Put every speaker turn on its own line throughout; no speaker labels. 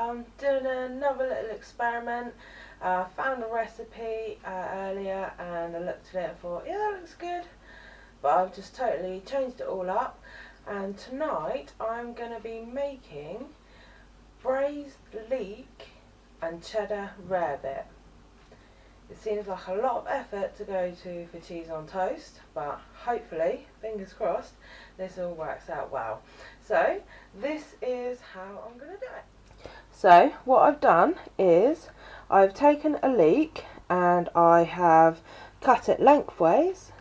Doing another little experiment. Found a recipe earlier and I looked at it and thought, yeah, that looks good. But I've just totally changed it all up. And tonight I'm going to be making braised leek and cheddar rarebit. It seems like a lot of effort to go to for cheese on toast, but hopefully, fingers crossed, this all works out well. So this is how I'm going to do it. So what I've done is I've taken a leek and I have cut it lengthways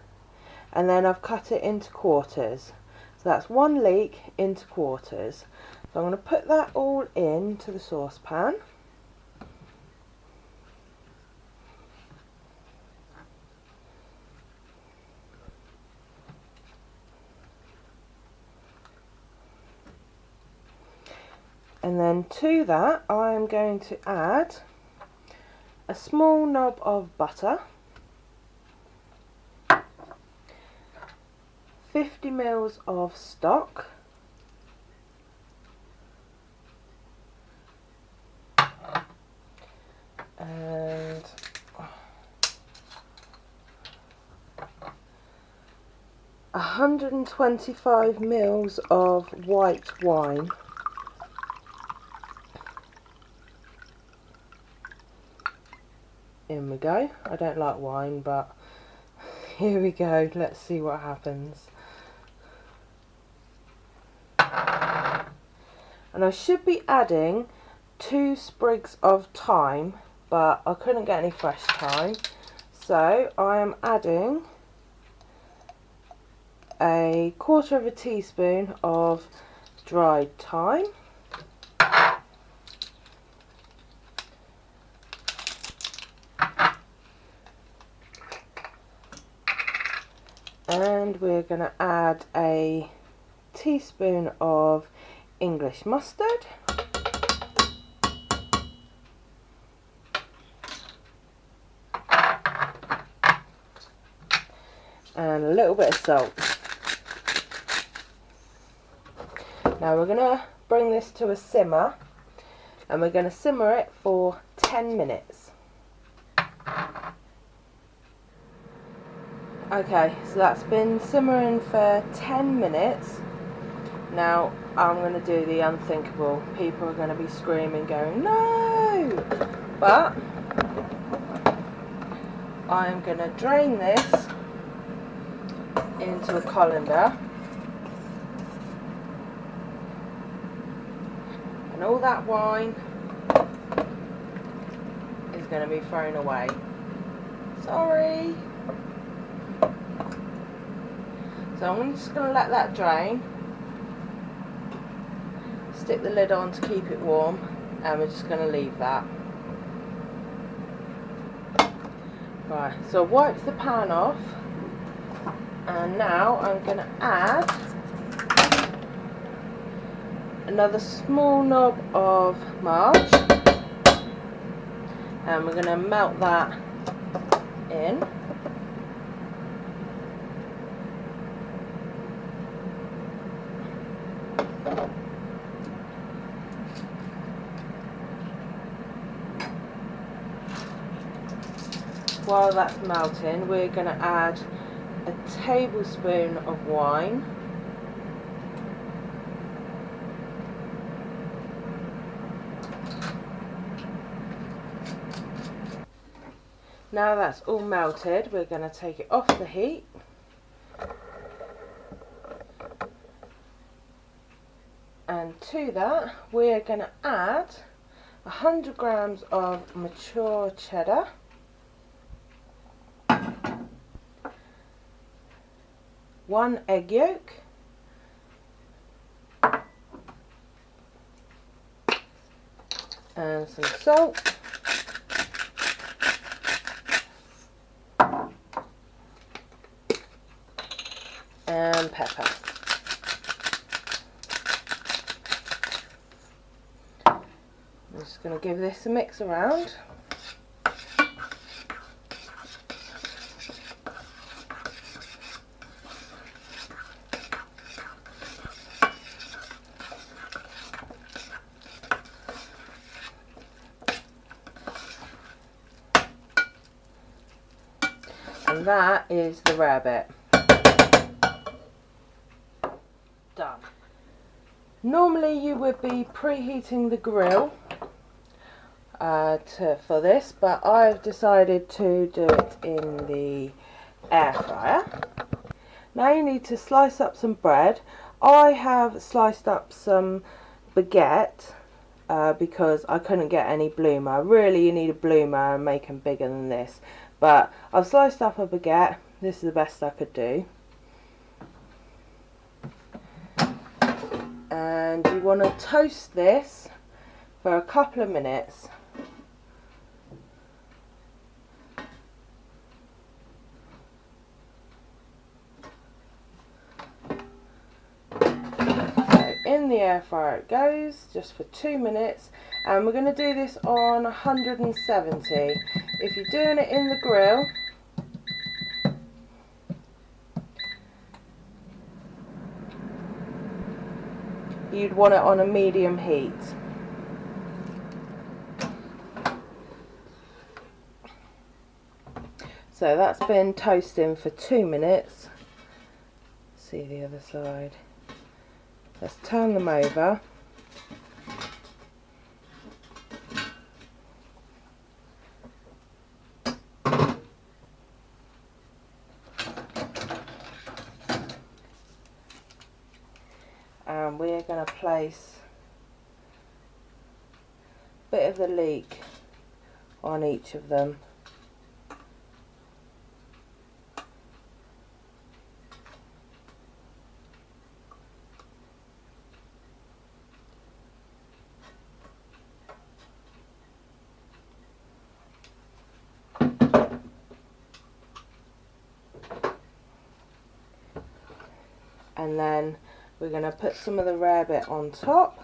and then I've cut it into quarters. So that's one leek into quarters. So I'm going to put that all into the saucepan. And then to that I'm going to add a small knob of butter, 50 ml of stock, and 125 ml of white wine. In we go. I don't like wine, but here we go. Let's see what happens. And I should be adding 2 sprigs of thyme, but I couldn't get any fresh thyme. So I am adding a 1/4 teaspoon of dried thyme. And we're going to add a teaspoon of English mustard. And a little bit of salt. Now we're going to bring this to a simmer and we're going to simmer it for 10 minutes. Okay, so that's been simmering for 10 minutes. Now I'm going to do the unthinkable. People are going to be screaming, going, no! But I am going to drain this into a colander. And all that wine is going to be thrown away. Sorry. So I'm just going to let that drain. Stick the lid on to keep it warm, and we're just going to leave that. Right, so I've wiped the pan off, and now I'm going to add another small knob of marge, and we're going to melt that in. While that's melting, we're going to add a tablespoon of wine, now that's all melted, we're going to take it off the heat. And to that we're going to add 100 grams of mature cheddar, one egg yolk, and some salt, and pepper. I'm just going to give this a mix around. that is the rarebit. Done. Normally you would be preheating the grill for this, but I've decided to do it in the air fryer. Now you need to slice up some bread. I have sliced up some baguette because I couldn't get any bloomer. Really, you need a bloomer and make them bigger than this. But I've sliced up a baguette. This is the best I could do. And you want to toast this for a couple of minutes. In the air fryer it goes, just for 2 minutes, and we're going to do this on 170. If you're doing it in the grill, you'd want it on a medium heat. So that's been toasting for 2 minutes. See the other side. Let's turn them over. And we're going to place a bit of the leek on each of them. And then we're going to put some of the rarebit on top.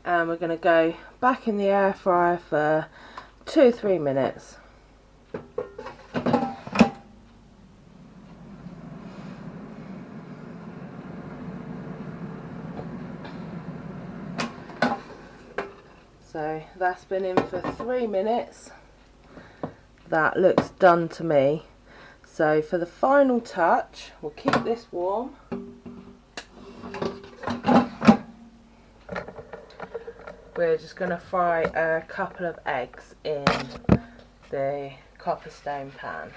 And we're going to go back in the air fryer for 2 or 3 minutes. So that's been in for 3 minutes. That looks done to me. So for the final touch, we'll keep this warm. We're just going to fry a couple of eggs in the copper stone pan.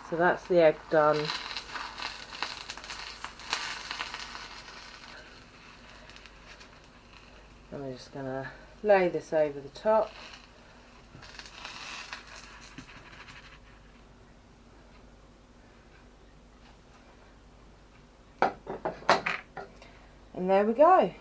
So that's the egg done. And we're just going to lay this over the top. And there we go.